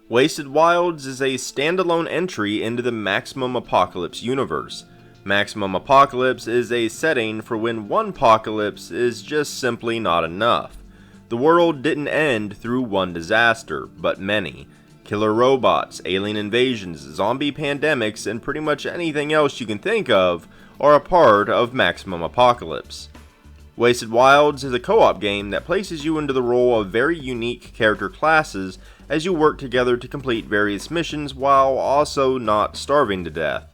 Wasted Wilds is a standalone entry into the Maximum Apocalypse universe. Maximum Apocalypse is a setting for when one apocalypse is just simply not enough. The world didn't end through one disaster, but many. Killer robots, alien invasions, zombie pandemics, and pretty much anything else you can think of are a part of Maximum Apocalypse. Wasted Wilds is a co-op game that places you into the role of very unique character classes as you work together to complete various missions while also not starving to death.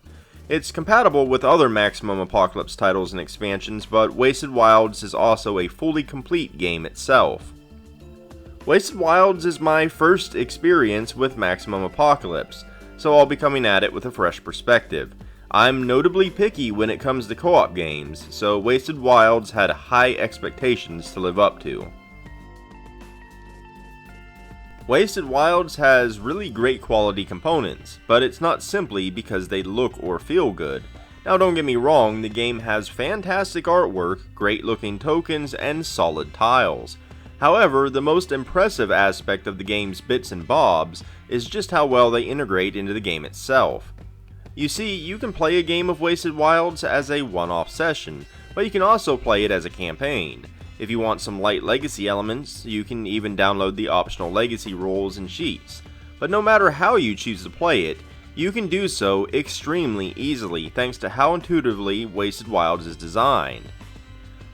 It's compatible with other Maximum Apocalypse titles and expansions, but Wasted Wilds is also a fully complete game itself. Wasted Wilds is my first experience with Maximum Apocalypse, so I'll be coming at it with a fresh perspective. I'm notably picky when it comes to co-op games, so Wasted Wilds had high expectations to live up to. Wasted Wilds has really great quality components, but it's not simply because they look or feel good. Now don't get me wrong, the game has fantastic artwork, great looking tokens, and solid tiles. However, the most impressive aspect of the game's bits and bobs is just how well they integrate into the game itself. You see, you can play a game of Wasted Wilds as a one-off session, but you can also play it as a campaign. If you want some light legacy elements, you can even download the optional legacy rules and sheets. But no matter how you choose to play it, you can do so extremely easily thanks to how intuitively Wasted Wilds is designed.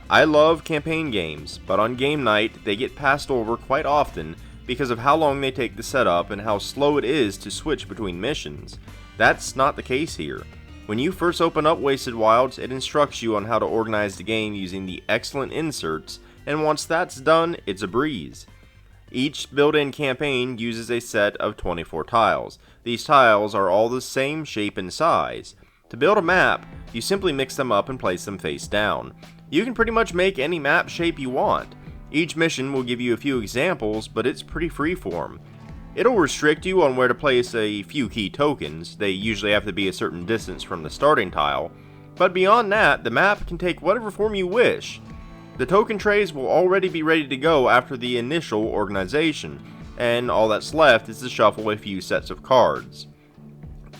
I love campaign games, but on game night they get passed over quite often because of how long they take to set up and how slow it is to switch between missions. That's not the case here. When you first open up Wasted Wilds, it instructs you on how to organize the game using the excellent inserts, and once that's done, it's a breeze. Each built-in campaign uses a set of 24 tiles. These tiles are all the same shape and size. To build a map, you simply mix them up and place them face down. You can pretty much make any map shape you want. Each mission will give you a few examples, but it's pretty freeform. It'll restrict you on where to place a few key tokens. They usually have to be a certain distance from the starting tile, but beyond that, the map can take whatever form you wish. The token trays will already be ready to go after the initial organization, and all that's left is to shuffle a few sets of cards.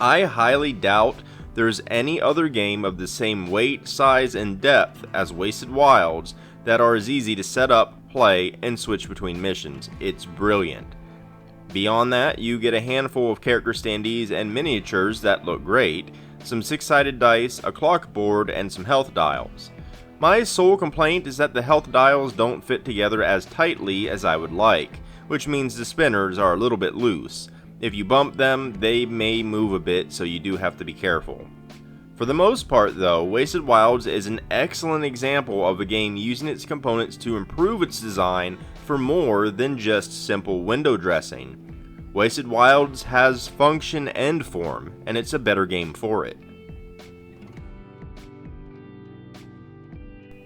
I highly doubt there's any other game of the same weight, size, and depth as Wasted Wilds that are as easy to set up, play, and switch between missions. It's brilliant. Beyond that, you get a handful of character standees and miniatures that look great, some 6-sided dice, a clock board, and some health dials. My sole complaint is that the health dials don't fit together as tightly as I would like, which means the spinners are a little bit loose. If you bump them, they may move a bit, so you do have to be careful. For the most part though, Wasted Wilds is an excellent example of a game using its components to improve its design for more than just simple window dressing. Wasted Wilds has function and form, and it's a better game for it.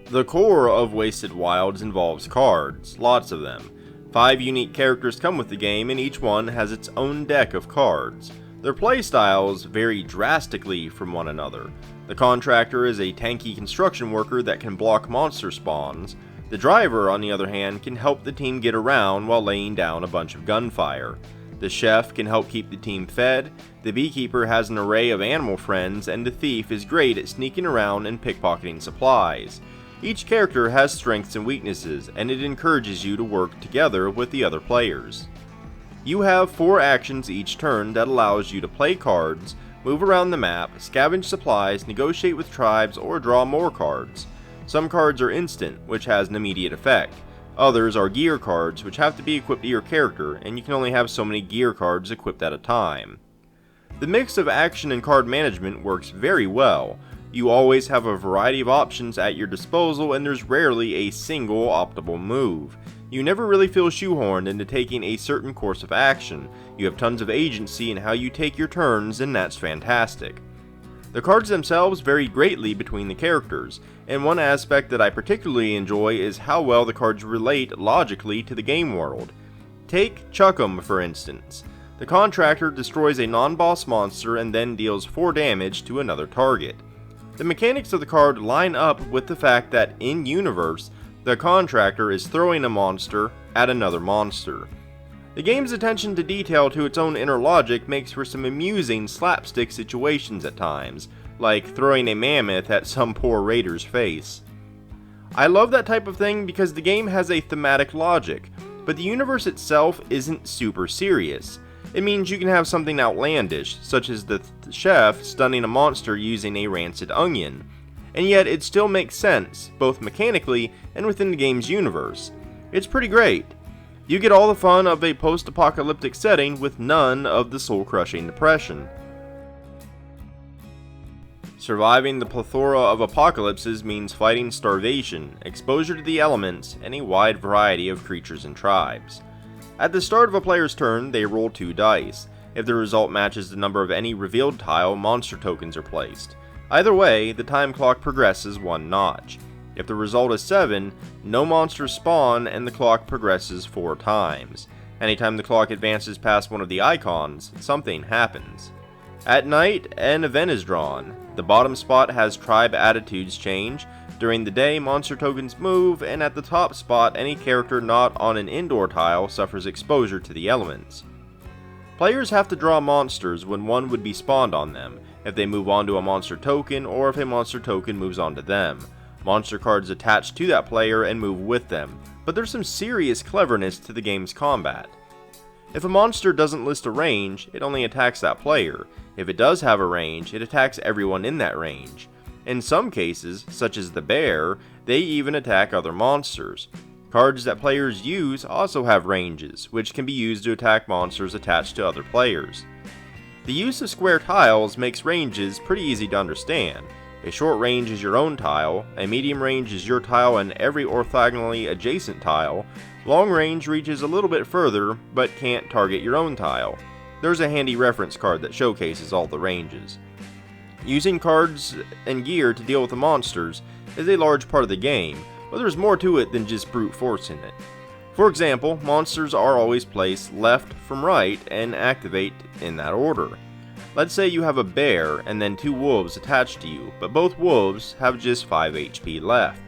The core of Wasted Wilds involves cards, lots of them. 5 unique characters come with the game, and each one has its own deck of cards. Their playstyles vary drastically from one another. The contractor is a tanky construction worker that can block monster spawns. The driver, on the other hand, can help the team get around while laying down a bunch of gunfire. The chef can help keep the team fed, the beekeeper has an array of animal friends, and the thief is great at sneaking around and pickpocketing supplies. Each character has strengths and weaknesses, and it encourages you to work together with the other players. You have 4 actions each turn that allows you to play cards, move around the map, scavenge supplies, negotiate with tribes, or draw more cards. Some cards are instant, which has an immediate effect. Others are gear cards, which have to be equipped to your character, and you can only have so many gear cards equipped at a time. The mix of action and card management works very well. You always have a variety of options at your disposal, and there's rarely a single optimal move. You never really feel shoehorned into taking a certain course of action. You have tons of agency in how you take your turns, and that's fantastic. The cards themselves vary greatly between the characters, and one aspect that I particularly enjoy is how well the cards relate logically to the game world. Take Chuck'em for instance. The contractor destroys a non-boss monster and then deals 4 damage to another target. The mechanics of the card line up with the fact that in-universe, the contractor is throwing a monster at another monster. The game's attention to detail to its own inner logic makes for some amusing slapstick situations at times, like throwing a mammoth at some poor raider's face. I love that type of thing because the game has a thematic logic, but the universe itself isn't super serious. It means you can have something outlandish, such as the chef stunning a monster using a rancid onion, and yet it still makes sense, both mechanically and within the game's universe. It's pretty great. You get all the fun of a post-apocalyptic setting with none of the soul-crushing depression. Surviving the plethora of apocalypses means fighting starvation, exposure to the elements, and a wide variety of creatures and tribes. At the start of a player's turn, they roll 2 dice. If the result matches the number of any revealed tile, monster tokens are placed. Either way, the time clock progresses 1 notch. If the result is 7, no monsters spawn and the clock progresses 4 times. Anytime the clock advances past one of the icons, something happens. At night, an event is drawn. The bottom spot has tribe attitudes change. During the day, monster tokens move, and at the top spot, any character not on an indoor tile suffers exposure to the elements. Players have to draw monsters when one would be spawned on them, if they move onto a monster token, or if a monster token moves onto them. Monster cards attach to that player and move with them, but there's some serious cleverness to the game's combat. If a monster doesn't list a range, it only attacks that player. If it does have a range, it attacks everyone in that range. In some cases, such as the bear, they even attack other monsters. Cards that players use also have ranges, which can be used to attack monsters attached to other players. The use of square tiles makes ranges pretty easy to understand. A short range is your own tile, a medium range is your tile and every orthogonally adjacent tile, long range reaches a little bit further but can't target your own tile. There's a handy reference card that showcases all the ranges. Using cards and gear to deal with the monsters is a large part of the game, but there's more to it than just brute forcing it. For example, monsters are always placed left from right and activate in that order. Let's say you have a bear and then 2 wolves attached to you, but both wolves have just 5 HP left.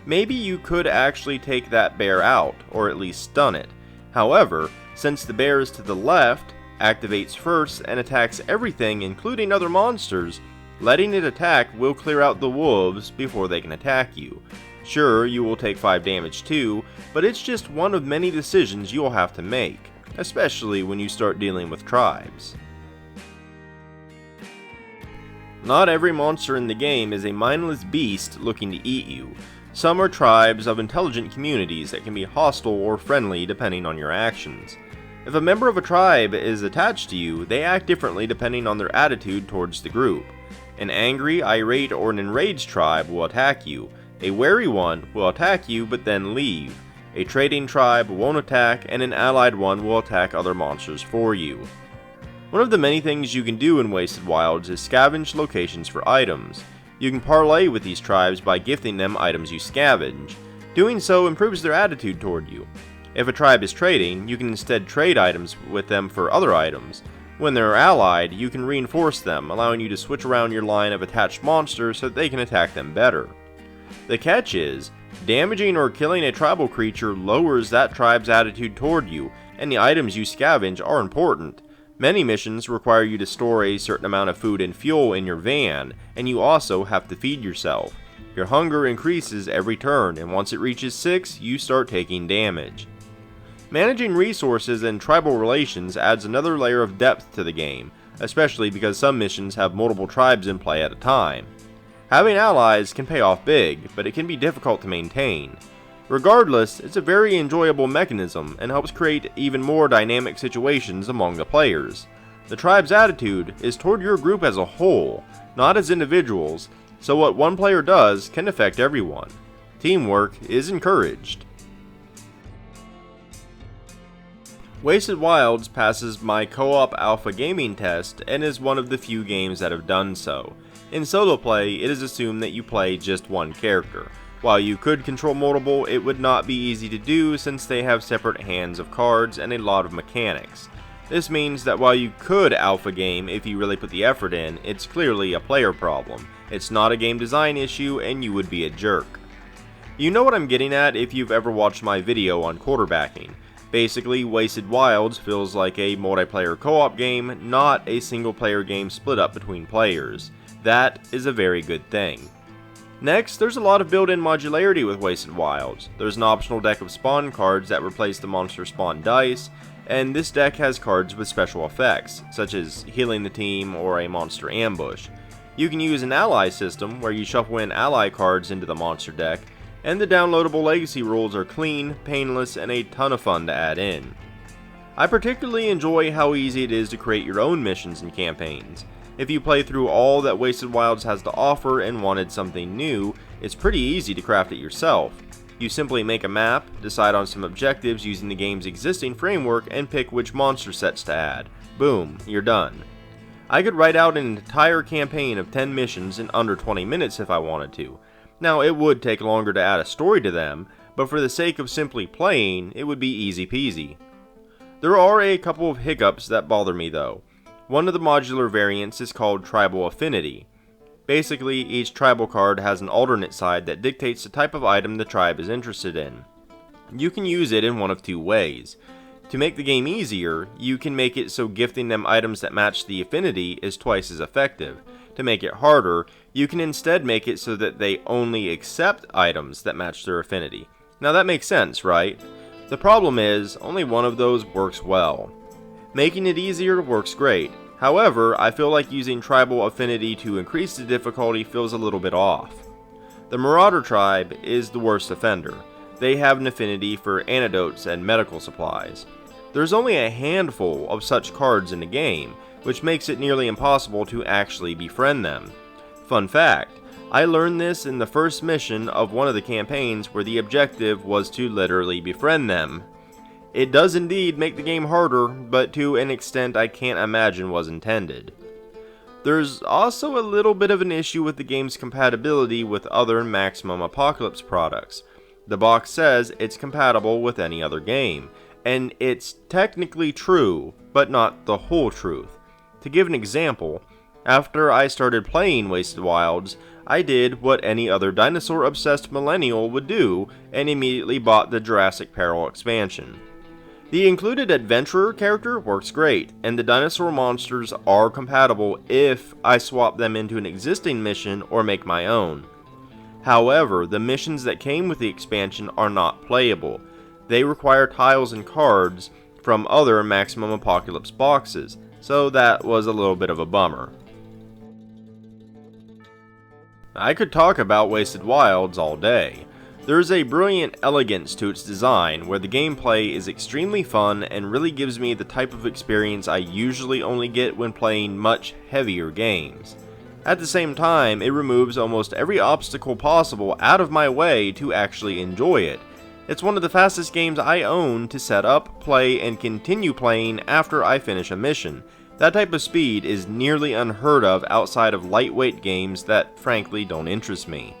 Maybe you could actually take that bear out, or at least stun it. However, since the bear is to the left, activates first and attacks everything including other monsters, letting it attack will clear out the wolves before they can attack you. Sure, you will take 5 damage too, but it's just one of many decisions you'll have to make, especially when you start dealing with tribes. Not every monster in the game is a mindless beast looking to eat you. Some are tribes of intelligent communities that can be hostile or friendly depending on your actions. If a member of a tribe is attached to you, they act differently depending on their attitude towards the group. An angry, irate, or an enraged tribe will attack you. A wary one will attack you but then leave. A trading tribe won't attack, and an allied one will attack other monsters for you. One of the many things you can do in Wasted Wilds is scavenge locations for items. You can parlay with these tribes by gifting them items you scavenge. Doing so improves their attitude toward you. If a tribe is trading, you can instead trade items with them for other items. When they're allied, you can reinforce them, allowing you to switch around your line of attached monsters so that they can attack them better. The catch is, damaging or killing a tribal creature lowers that tribe's attitude toward you, and the items you scavenge are important. Many missions require you to store a certain amount of food and fuel in your van, and you also have to feed yourself. Your hunger increases every turn, and once it reaches 6, you start taking damage. Managing resources and tribal relations adds another layer of depth to the game, especially because some missions have multiple tribes in play at a time. Having allies can pay off big, but it can be difficult to maintain. Regardless, it's a very enjoyable mechanism and helps create even more dynamic situations among the players. The tribe's attitude is toward your group as a whole, not as individuals, so what one player does can affect everyone. Teamwork is encouraged. Wasted Wilds passes my co-op alpha gaming test and is one of the few games that have done so. In solo play, it is assumed that you play just one character. While you could control multiple, it would not be easy to do since they have separate hands of cards and a lot of mechanics. This means that while you could alpha game if you really put the effort in, it's clearly a player problem. It's not a game design issue and you would be a jerk. You know what I'm getting at if you've ever watched my video on quarterbacking. Basically, Wasted Wilds feels like a multiplayer co-op game, not a single player game split up between players. That is a very good thing. Next, there's a lot of built-in modularity with Wasted Wilds. There's an optional deck of spawn cards that replace the monster spawn dice, and this deck has cards with special effects, such as healing the team or a monster ambush. You can use an ally system where you shuffle in ally cards into the monster deck, and the downloadable legacy rules are clean, painless, and a ton of fun to add in. I particularly enjoy how easy it is to create your own missions and campaigns. If you play through all that Wasted Wilds has to offer and wanted something new, it's pretty easy to craft it yourself. You simply make a map, decide on some objectives using the game's existing framework, and pick which monster sets to add. Boom, you're done. I could write out an entire campaign of 10 missions in under 20 minutes if I wanted to. Now, it would take longer to add a story to them, but for the sake of simply playing, it would be easy peasy. There are a couple of hiccups that bother me though. One of the modular variants is called Tribal Affinity. Basically, each tribal card has an alternate side that dictates the type of item the tribe is interested in. You can use it in one of two ways. To make the game easier, you can make it so gifting them items that match the affinity is twice as effective. To make it harder, you can instead make it so that they only accept items that match their affinity. Now that makes sense, right? The problem is, only one of those works well. Making it easier works great. However, I feel like using tribal affinity to increase the difficulty feels a little bit off. The Marauder tribe is the worst offender. They have an affinity for antidotes and medical supplies. There's only a handful of such cards in the game, which makes it nearly impossible to actually befriend them. Fun fact, I learned this in the first mission of one of the campaigns where the objective was to literally befriend them. It does indeed make the game harder, but to an extent I can't imagine was intended. There's also a little bit of an issue with the game's compatibility with other Maximum Apocalypse products. The box says it's compatible with any other game, and it's technically true, but not the whole truth. To give an example, after I started playing Wasted Wilds, I did what any other dinosaur-obsessed millennial would do and immediately bought the Jurassic Peril expansion. The included adventurer character works great, and the dinosaur monsters are compatible if I swap them into an existing mission or make my own. However, the missions that came with the expansion are not playable. They require tiles and cards from other Maximum Apocalypse boxes, so that was a little bit of a bummer. I could talk about Wasted Wilds all day. There's a brilliant elegance to its design where the gameplay is extremely fun and really gives me the type of experience I usually only get when playing much heavier games. At the same time, it removes almost every obstacle possible out of my way to actually enjoy it. It's one of the fastest games I own to set up, play, and continue playing after I finish a mission. That type of speed is nearly unheard of outside of lightweight games that frankly don't interest me.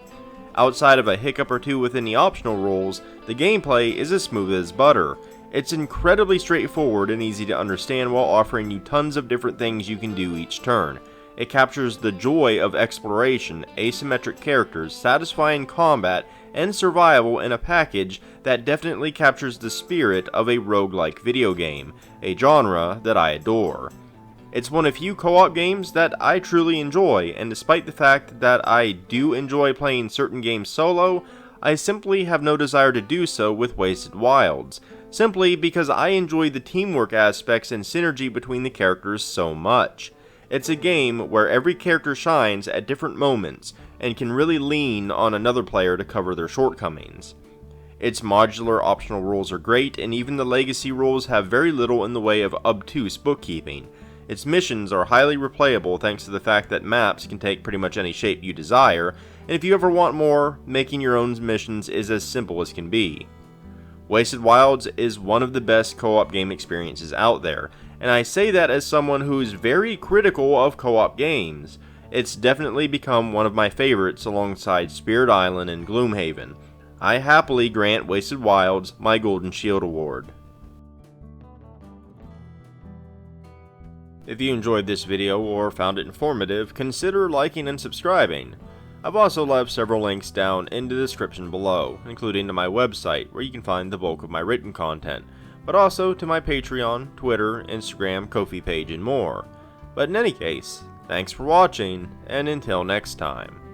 Outside of a hiccup or two within the optional rules, the gameplay is as smooth as butter. It's incredibly straightforward and easy to understand while offering you tons of different things you can do each turn. It captures the joy of exploration, asymmetric characters, satisfying combat, and survival in a package that definitely captures the spirit of a roguelike video game, a genre that I adore. It's one of few co-op games that I truly enjoy, and despite the fact that I do enjoy playing certain games solo, I simply have no desire to do so with Wasted Wilds, simply because I enjoy the teamwork aspects and synergy between the characters so much. It's a game where every character shines at different moments, and can really lean on another player to cover their shortcomings. Its modular optional rules are great, and even the legacy rules have very little in the way of obtuse bookkeeping. Its missions are highly replayable thanks to the fact that maps can take pretty much any shape you desire, and if you ever want more, making your own missions is as simple as can be. Wasted Wilds is one of the best co-op game experiences out there, and I say that as someone who's very critical of co-op games. It's definitely become one of my favorites alongside Spirit Island and Gloomhaven. I happily grant Wasted Wilds my Golden Shield Award. If you enjoyed this video or found it informative, consider liking and subscribing. I've also left several links down in the description below, including to my website where you can find the bulk of my written content, but also to my Patreon, Twitter, Instagram, Ko-fi page, and more. But in any case, thanks for watching, and until next time.